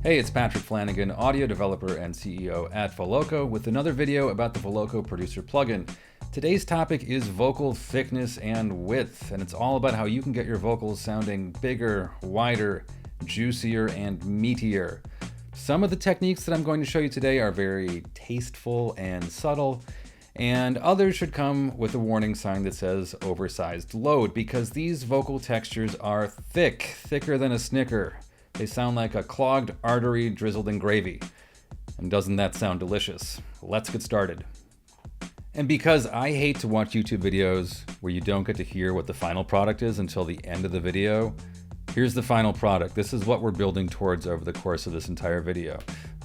Hey, it's Patrick Flanagan, audio developer and CEO at Voloco, with another video about the Voloco Producer Plugin. Today's topic is vocal thickness and width, and it's all about how you can get your vocals sounding bigger, wider, juicier, and meatier. Some of the techniques that I'm going to show you today are very tasteful and subtle, and others should come with a warning sign that says oversized load, because these vocal textures are thick, thicker than a Snicker. They sound like a clogged artery drizzled in gravy. And doesn't that sound delicious? Let's get started. And because I hate to watch YouTube videos where you don't get to hear what the final product is until the end of the video, here's the final product. This is what we're building towards over the course of this entire video.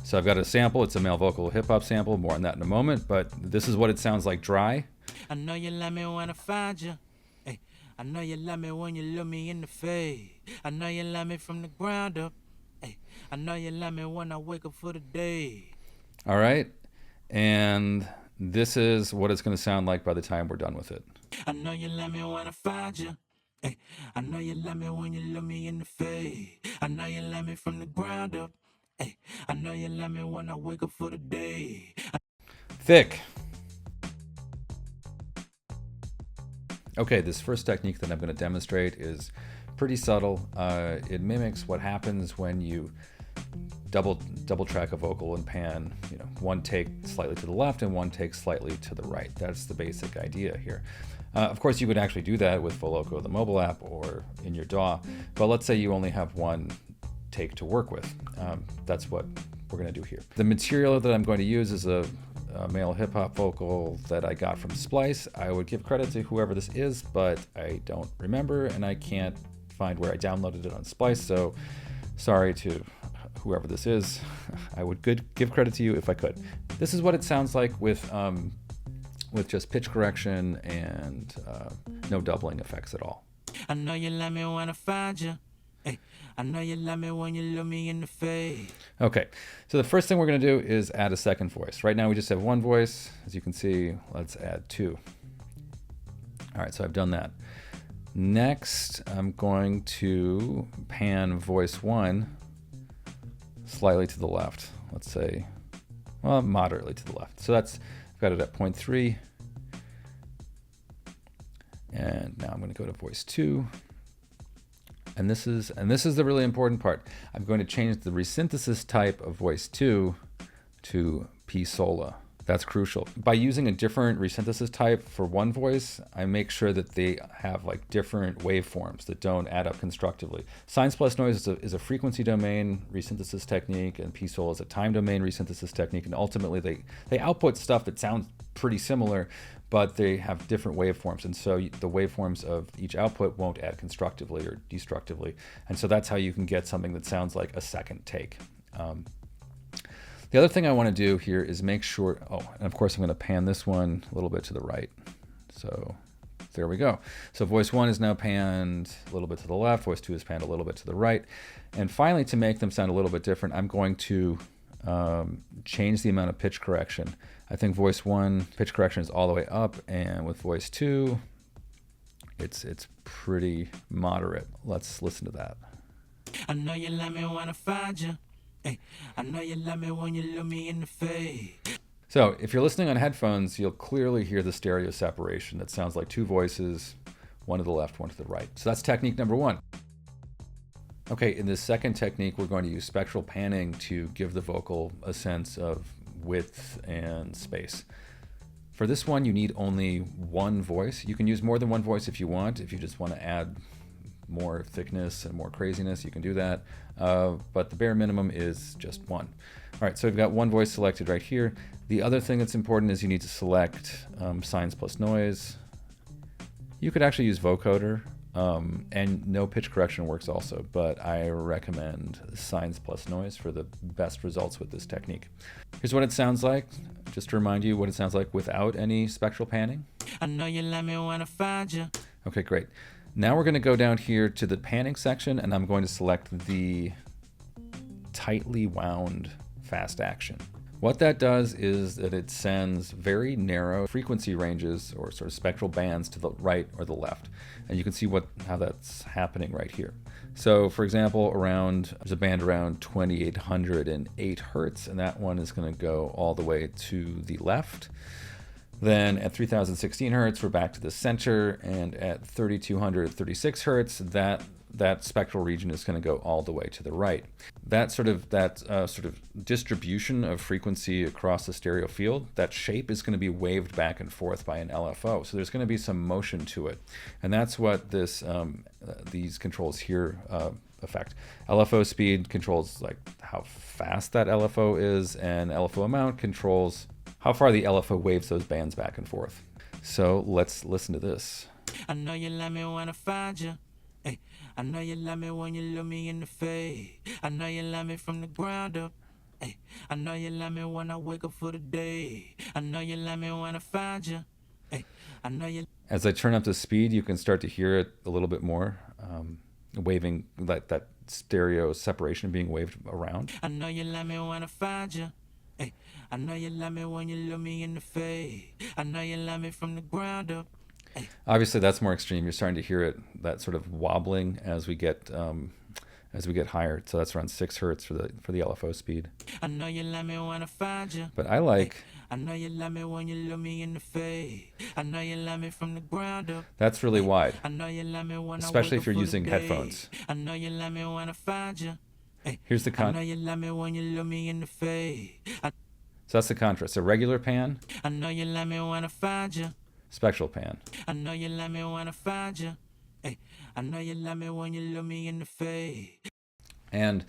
So I've got a sample. It's a male vocal hip hop sample. More on that in a moment, but this is what it sounds like dry. I know you love me when I find you. Hey, I know you love me when you look me in the face. I know you love me from the ground up. Hey, I know you love me when I wake up for the day. All right. And this is what it's going to sound like by the time we're done with it. I know you love me when I find you. Hey, I know you love me when you look me in the face. I know you love me from the ground up. Hey, I know you love me when I wake up for the day. Thick. Okay, this first technique that I'm going to demonstrate is pretty subtle. It mimics what happens when you double track a vocal and pan, one take slightly to the left and one take slightly to the right. That's the basic idea here. Of course, you would actually do that with Voloco, the mobile app, or in your DAW, but let's say you only have one take to work with. That's what we're going to do here. The material that I'm going to use is a male hip-hop vocal that I got from Splice. I would give credit to whoever this is, but I don't remember and I can't find where I downloaded it on Splice, so sorry to whoever this is. I would give credit to you if I could. This is what it sounds like with just pitch correction and no doubling effects at all. I know you love me when I find you. Hey, I know you love me when you look me in the face. Okay, so the first thing we're going to do is add a second voice. Right now we just have one voice. As you can see, let's add two. All right, so I've done that. Next, I'm going to pan voice one slightly to the left. Let's say, well, moderately to the left. So I've got it at 0.3. And now I'm going to go to voice two. And this is the really important part. I'm going to change the resynthesis type of voice 2 to P sola. That's crucial. By using a different resynthesis type for one voice, I make sure that they have like different waveforms that don't add up constructively. Sines plus noise is a frequency domain resynthesis technique, and P sola is a time domain resynthesis technique, and ultimately they output stuff that sounds pretty similar, but they have different waveforms, and so the waveforms of each output won't add constructively or destructively, and so that's how you can get something that sounds like a second take. The other thing I want to do here is make sure, and of course I'm going to pan this one a little bit to the right. So there we go. So voice one is now panned a little bit to the left, voice two is panned a little bit to the right, and finally, to make them sound a little bit different, I'm going to change the amount of pitch correction. I think voice one pitch correction is all the way up, and with voice two, it's pretty moderate. Let's listen to that. I know you love me when I find you. Hey, I know you love me when you look me in the face. So if you're listening on headphones, you'll clearly hear the stereo separation. That sounds like two voices, one to the left, one to the right. So that's technique number one. Okay, in this second technique, we're going to use spectral panning to give the vocal a sense of width and space. For this one, you need only one voice. You can use more than one voice if you want. If you just want to add more thickness and more craziness, you can do that. But the bare minimum is just one. All right, so we've got one voice selected right here. The other thing that's important is you need to select sines plus noise. You could actually use vocoder. And no pitch correction works also, but I recommend sines plus noise for the best results with this technique. Here's what it sounds like, just to remind you what it sounds like without any spectral panning. I know you love me when I find you. Okay, great. Now we're going to go down here to the panning section, and I'm going to select the tightly wound fast action. What that does is that it sends very narrow frequency ranges or sort of spectral bands to the right or the left. And you can see how that's happening right here. So for example, there's a band around 2808 hertz, and that one is going to go all the way to the left. Then at 3016 hertz, we're back to the center, and at 3236 hertz, that spectral region is going to go all the way to the right. That sort of distribution of frequency across the stereo field, that shape is going to be waved back and forth by an LFO. So there's going to be some motion to it, and that's what these controls here affect. LFO speed controls like how fast that LFO is, and LFO amount controls how far the LFO waves those bands back and forth. So let's listen to this. I know you love me when I find you. Hey, I know you love me when you look me in the face. I know you love me from the ground up. Hey, I know you love me when I wake up for the day. I know you love me when I find you. Hey, I know you. As I turn up the speed, you can start to hear it a little bit more, waving, that stereo separation being waved around. I know you love me when I find you. Hey, I know you love me when you look me in the face. I know you love me from the ground up. Hey. Obviously, that's more extreme. You're starting to hear it, that sort of wobbling as we get higher. So that's around 6 hertz for the LFO speed. I know you love me when I find you. But I like. I know you love me when you look me in the face. I know you love me from the ground up. That's really wide. I know you love me when especially I if you're using headphones. I know you love me when I find you. Here's the I know you love me when you look me in the face. So that's the contrast. A regular pan. I know you love me when I find you. Spectral pan. I know you love me when I find you. Hey, I know you love me when you look me in the face. And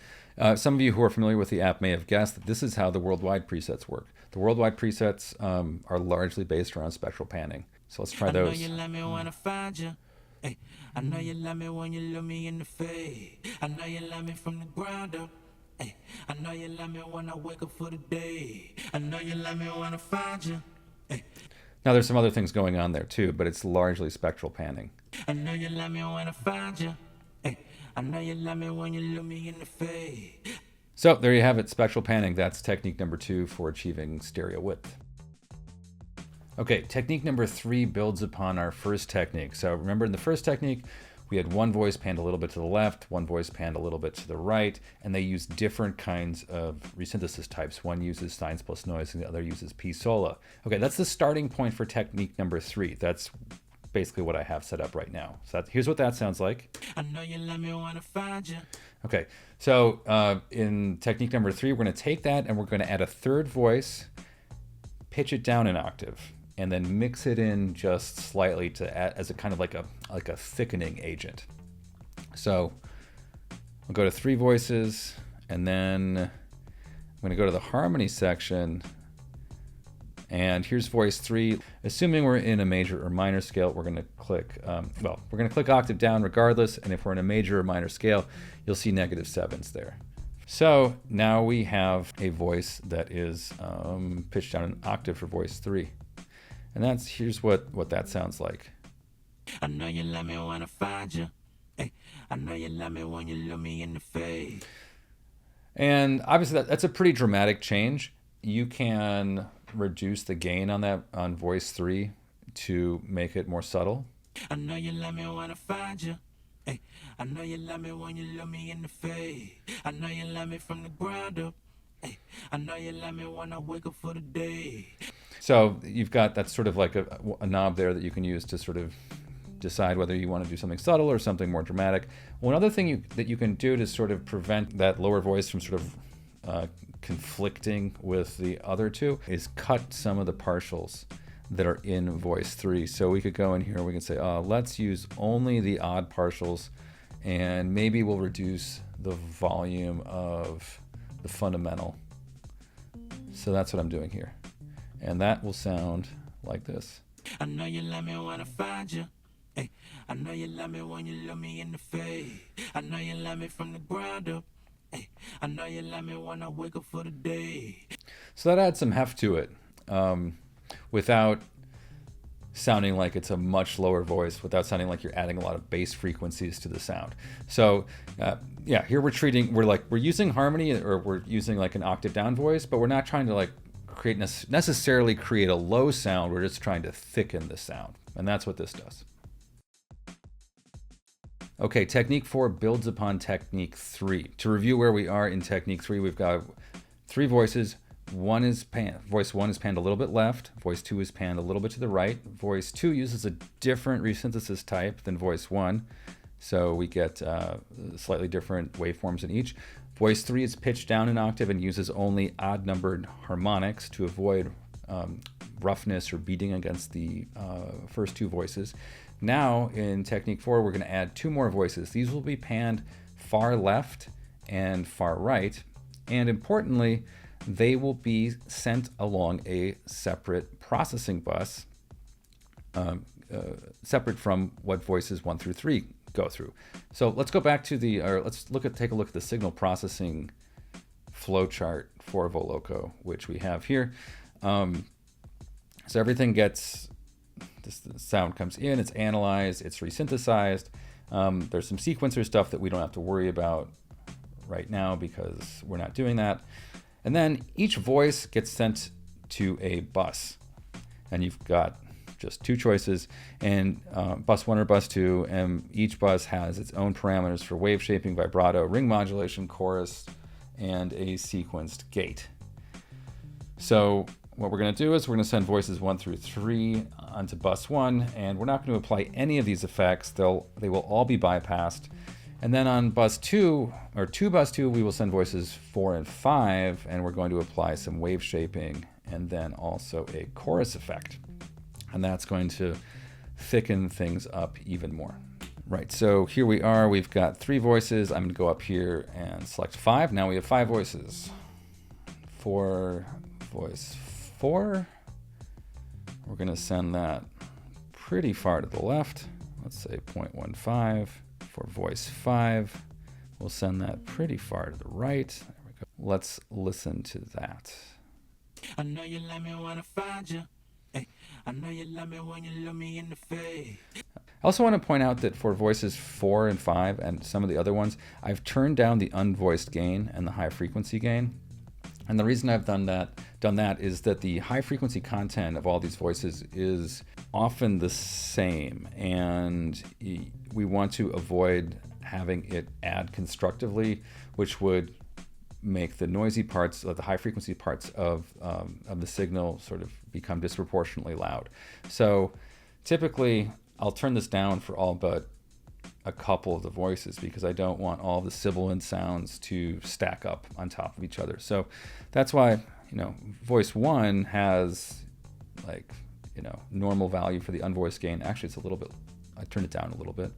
some of you who are familiar with the app may have guessed that this is how the worldwide presets work. The worldwide presets are largely based around spectral panning. So let's try those. I know you love me when I find you. Hey, I know you love me when you look me in the face. I know you love me from the ground up. Hey, I know you love me when I wake up for the day. I know you love me when I find you. Hey. Now there's some other things going on there too, but it's largely spectral panning. I know you love me when I find you. Hey, I know you love me when you look me in the face. So there you have it, spectral panning. That's technique number 2 for achieving stereo width. Okay, technique number 3 builds upon our first technique. So remember in the first technique, we had one voice panned a little bit to the left, one voice panned a little bit to the right, and they use different kinds of resynthesis types. One uses sines plus noise and the other uses P sola. Okay, that's the starting point for technique number 3. That's basically what I have set up right now. So here's what that sounds like. I know you love me when I find you. Okay, so in technique number 3, we're going to take that and we're going to add a third voice, pitch it down an octave, and then mix it in just slightly to add as a kind of like a thickening agent. So we'll go to 3 voices, and then I'm going to go to the harmony section, and here's voice 3. Assuming we're in a major or minor scale, we're going to click, we're going to click octave down regardless, and if we're in a major or minor scale, you'll see -7s there. So now we have a voice that is pitched down an octave for voice 3. And here's what that sounds like. I know you love me when I find you. Hey, I know you love me when you look me in the face. And obviously that's a pretty dramatic change. You can reduce the gain on voice 3 to make it more subtle. I know you love me when I find you. Hey, I know you love me when you look me in the face. I know you love me from the ground up. Hey, I know you love me when I wake up for the day. So you've got that sort of like a knob there that you can use to sort of decide whether you want to do something subtle or something more dramatic. One other thing that you can do to sort of prevent that lower voice from sort of conflicting with the other two is cut some of the partials that are in voice 3. So we could go in here and we can say, let's use only the odd partials, and maybe we'll reduce the volume of the fundamental. So that's what I'm doing here. And that will sound like this. I know you love me when I find you. Hey, I know you love me when you look me in the face. I know you love me from the ground up. Hey, I know you love me when I wake up for the day. So that adds some heft to it, without sounding like it's a much lower voice, without sounding like you're adding a lot of bass frequencies to the sound. So yeah, here we're using harmony, or we're using like an octave down voice, but we're not trying to like necessarily create a low sound. We're just trying to thicken the sound, and that's what this does. Okay, technique 4 builds upon technique 3. To review where we are in technique 3, we've got 3 voices. Voice 1 is panned a little bit left. Voice 2 is panned a little bit to the right. Voice 2 uses a different resynthesis type than voice 1. So we get slightly different waveforms in each. Voice 3 is pitched down an octave and uses only odd-numbered harmonics to avoid roughness or beating against the first 2 voices. Now in technique 4, we're going to add 2 more voices. These will be panned far left and far right. And importantly, they will be sent along a separate processing bus, separate from what voices 1 through 3 go through. So let's go back to take a look at the signal processing flowchart for Voloco, which we have here. So everything gets, the sound comes in, it's analyzed, it's resynthesized. There's some sequencer stuff that we don't have to worry about right now because we're not doing that. And then each voice gets sent to a bus. And you've got just 2 choices, and bus 1 or bus 2, and each bus has its own parameters for wave shaping, vibrato, ring modulation, chorus, and a sequenced gate. So what we're going to do is we're going to send voices 1 through 3 onto bus 1, and we're not going to apply any of these effects. They will all be bypassed. And then on bus 2, or to bus 2, we will send voices 4 and 5, and we're going to apply some wave shaping and then also a chorus effect. And that's going to thicken things up even more. Right, so here we are. We've got 3 voices. I'm going to go up here and select 5. Now we have 5 voices. For voice 4, we're going to send that pretty far to the left. Let's say 0.15. For voice 5, we'll send that pretty far to the right. There we go. Let's listen to that. I know you let me when I find you. Hey, I know you love me when you look me in the face. I also want to point out that for voices 4 and 5 and some of the other ones, I've turned down the unvoiced gain and the high frequency gain. And the reason I've done that is that the high frequency content of all these voices is often the same, and we want to avoid having it add constructively, which would make the noisy parts of the high frequency parts of the signal sort of become disproportionately loud. So typically I'll turn this down for all but a couple of the voices because I don't want all the sibilant sounds to stack up on top of each other. So that's why, voice 1 has normal value for the unvoiced gain. Actually, it's a little bit, I turned it down a little bit.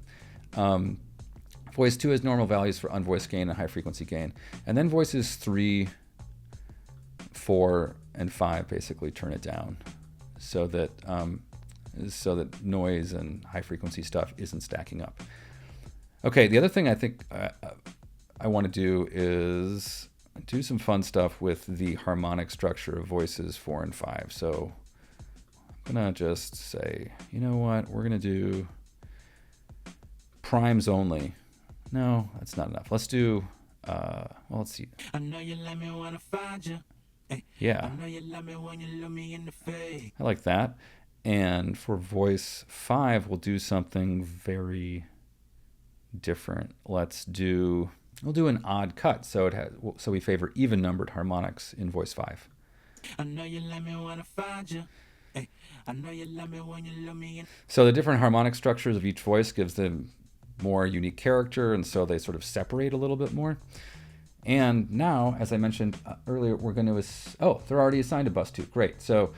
Voice 2 has normal values for unvoiced gain and high frequency gain. And then voices 3, 4, and 5 basically turn it down so that noise and high frequency stuff isn't stacking up. Okay, the other thing I think I want to do is do some fun stuff with the harmonic structure of voices 4 and 5. So I'm going to just say, you know what, we're going to do primes only. No, that's not enough. Let's do, let's see. I know you let me when I find you. Hey, Yeah. I know you love me when you look me in the face. I like that. And for voice 5, we'll do something very different. We'll do an odd cut. So we favor even numbered harmonics in voice 5. I know you let me when I find you. Hey, I know you love me when you look me in. So the different harmonic structures of each voice gives them more unique character, and so they sort of separate a little bit more. And now, as I mentioned earlier, we're going to, they're already assigned to bus 2. Great. So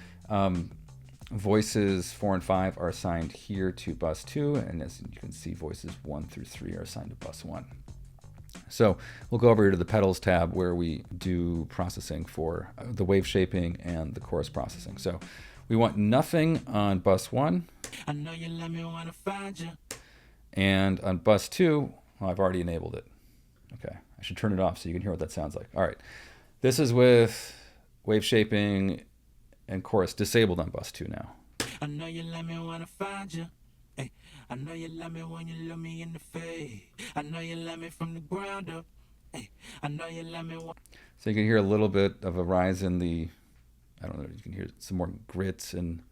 voices 4 and 5 are assigned here to bus 2, and as you can see, voices 1 through 3 are assigned to bus 1. So we'll go over here to the pedals tab where we do processing for the wave shaping and the chorus processing. So we want nothing on bus 1. I know you let me when I find you. And on bus 2, well, I've already enabled it. Okay, I should turn it off so you can hear what that sounds like. All right, this is with wave shaping and chorus disabled on bus 2 now. I know you let me when I find you. Hey, I know you love me when you look me in the face. I know you love me from the ground up. Hey, I know you love me. So you can hear a little bit of a rise in the, I don't know, you can hear some more grits and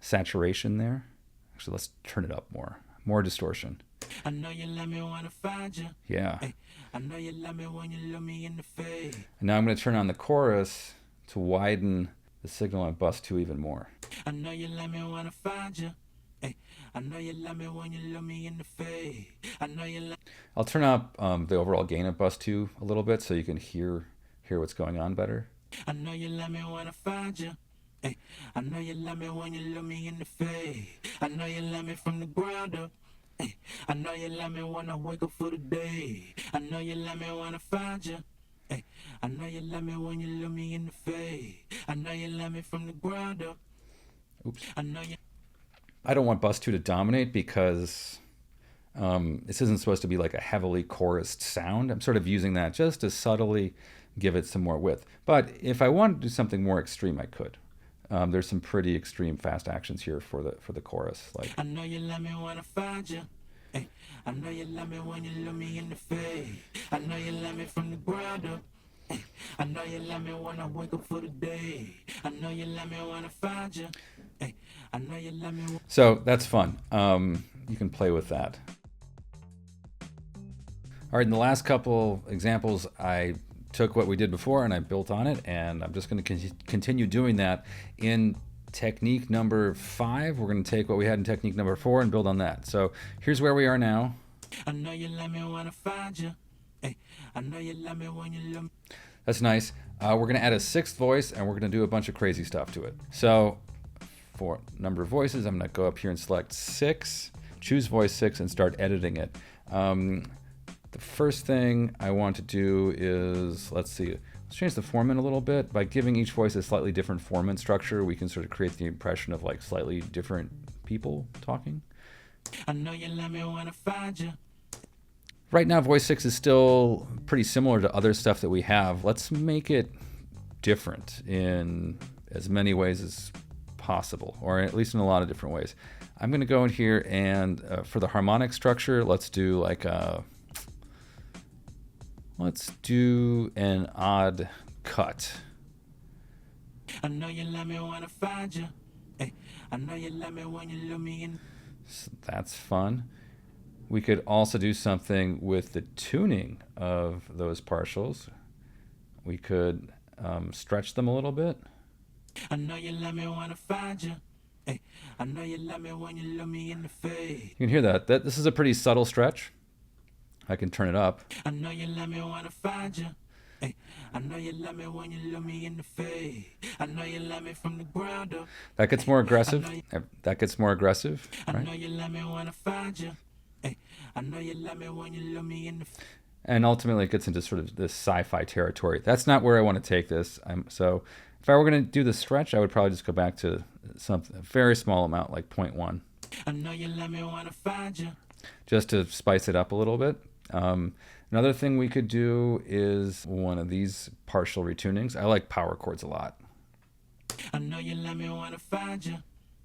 saturation there. Actually, let's turn it up more distortion. I know you love me when I find you. Yeah. Hey, I know you love me when you look me in the face. And now I'm going to turn on the chorus to widen the signal on bus 2 even more. I know you love me when I find you. Hey, I know you love me when you look me in the face. I know you love. I'll turn up the overall gain of bus 2 a little bit so you can hear what's going on better. I know you love me when I find you. Hey, I know you love me when you look me in the face. I know you love me from the ground up. Hey, I know you love me when I wake up for the day. I know you love me when I find you. Hey, I know you love me when you look me in the face. I know you love me from the ground up. Oops. I know you. I don't want bus 2 to dominate because this isn't supposed to be like a heavily chorused sound. I'm sort of using that just to subtly give it some more width. But if I wanted to do something more extreme, I could. There's some pretty extreme fast actions here for the chorus. Like, I know you love me when I find you. Hey, I know you love me when you look me in the face. I know you love me from the ground up. Hey, I know you love me when I wake up for the day. I know you love me when I find you. Hey, I know you love me. So that's fun. You can play with that. All right, in the last couple examples, I took what we did before and I built on it, and I'm just going to continue doing that. In technique number 5, we're going to take what we had in technique number 4 and build on that. So here's where we are now. I know you love me when I find you. Hey, I know you love me when you love me. That's nice. We're going to add a 6th voice and we're going to do a bunch of crazy stuff to it. So for number of voices, I'm going to go up here and select 6, choose voice 6, and start editing it. The first thing I want to do is, let's change the formant a little bit. By giving each voice a slightly different formant structure, we can sort of create the impression of like slightly different people talking. I know you love me when I find you. Right now, voice 6 is still pretty similar to other stuff that we have. Let's make it different in as many ways as possible, or at least in a lot of different ways. I'm going to go in here and for the harmonic structure, let's do like let's do an odd cut. I know you love me when I find you. Hey, I know you love me when you look me in. So that's fun. We could also do something with the tuning of those partials. We could stretch them a little bit. I know you love me when I find you. Hey, I know you love me when you look me in the face. You can hear that. This is a pretty subtle stretch. I can turn it up. I know you love me when I find you. Hey, I know you love me when you look me in the face. I know you love me from the ground up. That gets more aggressive. That gets more aggressive. I Right? know you love me when I find you. Hey, I know you love me when you look me in the face. And ultimately, it gets into sort of this sci-fi territory. That's not where I want to take this. So if I were going to do the stretch, I would probably just go back to a very small amount, like 0.1. I know you love me when I find you. Just to spice it up a little bit. Another thing we could do is one of these partial retunings. I like power chords a lot. I know you love me when I find you.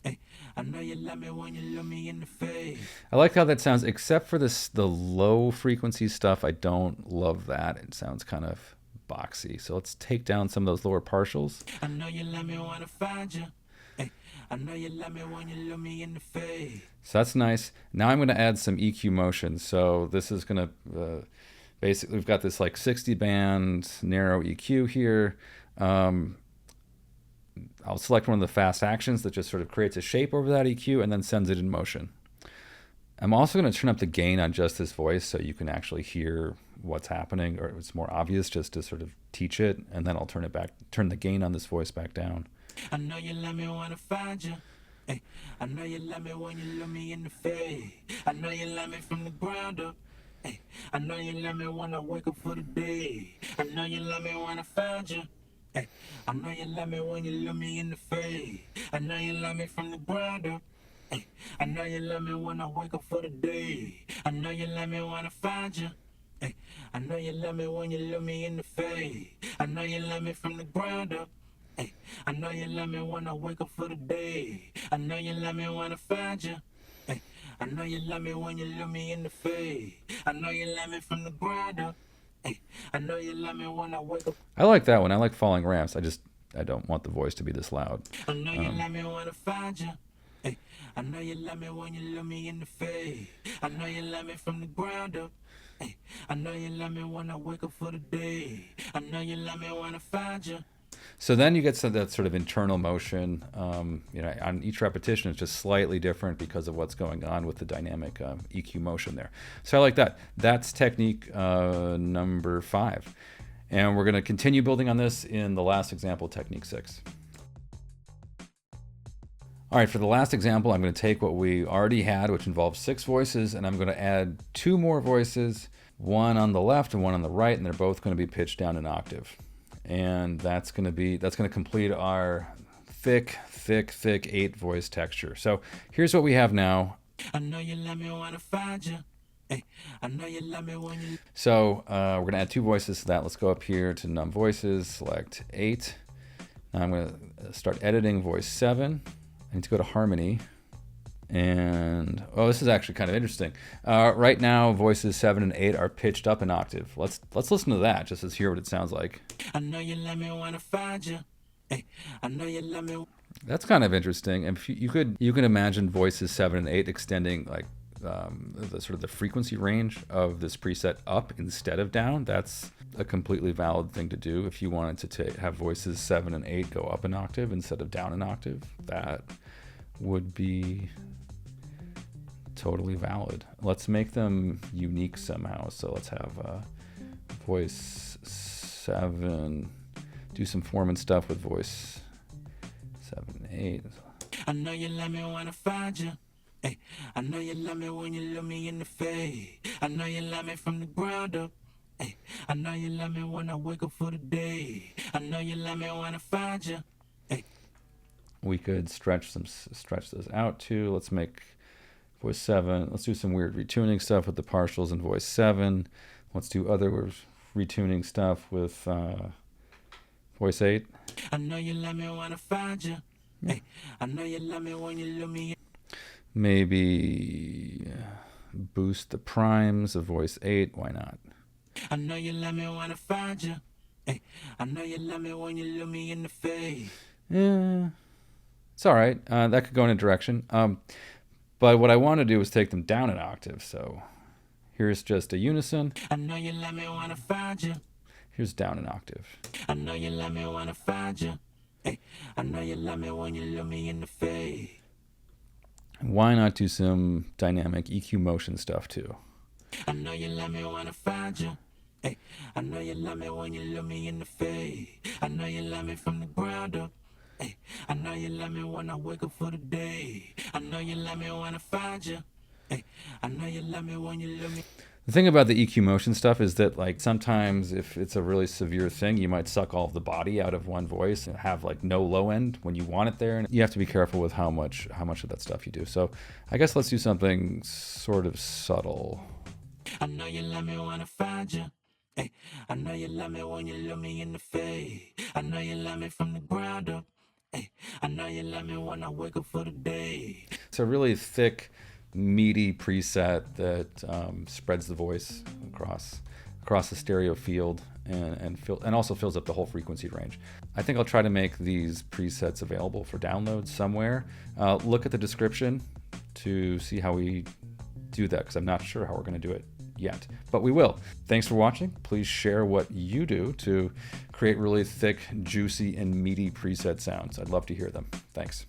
Hey, I know you love me when you look me in the face. I like how that sounds, except for the low frequency stuff. I don't love that. It sounds kind of boxy. So let's take down some of those lower partials. I know you love me when I find you. Hey, I know you love me when you look me in the face. So that's nice. Now I'm going to add some EQ motion. So this is going to basically, we've got this like 60 band narrow EQ here. I'll select one of the fast actions that just sort of creates a shape over that EQ and then sends it in motion. I'm also going to turn up the gain on just this voice so you can actually hear what's happening, or it's more obvious just to sort of teach it. And then I'll turn the gain on this voice back down. I know you love me when I find you. Hey, I know you love me when you look me in the face. I know you love me from the ground up. Hey, I know you love me when I wake up for the day. I know you love me when I find you. Hey, I know you love me when you look me in the face. I know you love me from the ground up. Hey, I know you love me when I wake up for the day. I know you love me when I find you. Hey, I know you love me when you look me in the face. I know you love me from the ground up. Hey, I know you love me when I wake up for the day. I know you love me when I find you. Hey, I know you love me when you look me in the face. I know you love me from the ground up. Hey, I know you love me when I wake up. I like that one. I like falling ramps. I don't want the voice to be this loud. I know you love me when I find you. Hey, I know you love me when you look me in the face. I know you love me from the ground up. Hey, I know you love me when I wake up for the day. I know you love me when I find you. So then you get that sort of internal motion. On each repetition, it's just slightly different because of what's going on with the dynamic EQ motion there. So I like that. That's technique number 5. And we're going to continue building on this in the last example, technique 6. All right, for the last example, I'm going to take what we already had, which involves 6 voices, and I'm going to add 2 more voices, one on the left and one on the right, and they're both going to be pitched down an octave. And that's going to complete our thick 8 voice texture. So here's what we have now. I know you love me when I find you. Hey, I know you love me when you. So we're going to add 2 voices to that. Let's go up here to num voices, select 8. Now I'm going to start editing voice 7. I need to go to harmony. And this is actually kind of interesting. Right now, voices 7 and 8 are pitched up an octave. Let's listen to that just to hear what it sounds like. I know you love me when I find you. Hey, I know you love me. That's kind of interesting. And if you could imagine voices 7 and 8 extending like the sort of the frequency range of this preset up instead of down. That's a completely valid thing to do. If you wanted to have voices 7 and 8 go up an octave instead of down an octave, that would be totally valid. Let's make them unique somehow. So let's have voice 7, do some forming stuff with voice 7 and 8. I know you love me when I find you. Hey, I know you love me when you look me in the face. I know you love me from the ground up. Hey, I know you love me when I wake up for the day. I know you love me when I find you. Hey. We could stretch those out too. Let's make voice 7. Let's do some weird retuning stuff with the partials in voice 7. Let's do other retuning stuff with voice 8. I know you love me when I find you. Hey, I know you love me when you look me. Maybe boost the primes of voice 8. Why not? I know you love me when I find you. Hey, I know you love me when you look me in the face. Yeah, it's all right. That could go in a direction. But what I want to do is take them down an octave. So here's just a unison. I know you love me when I find you. Here's down an octave. I know you love me when I find you. Hey, I know you love me when you look me in the face. Why not do some dynamic EQ motion stuff too? I know you love me when I find you. Hey, I know you love me when you look me in the face. I know you love me from the ground up. Hey, I know you love me when I wake up for the day. I know you love me when I find you. Hey, I know you love me when you look me. The thing about the EQ motion stuff is that like sometimes if it's a really severe thing, you might suck all of the body out of one voice and have like no low end when you want it there. And you have to be careful with how much of that stuff you do. So I guess let's do something sort of subtle. I know you love me when I find you. Hey, I know you love me when you look me in the face. I know you love me from the ground up. Hey, I know you love me when I wake up for the day. It's a really thick, meaty preset that spreads the voice across the stereo field and also fills up the whole frequency range. I think I'll try to make these presets available for download somewhere. Look at the description to see how we do that, because I'm not sure how we're going to do it yet, but we will. Thanks for watching. Please share what you do to create really thick, juicy, and meaty preset sounds. I'd love to hear them. Thanks.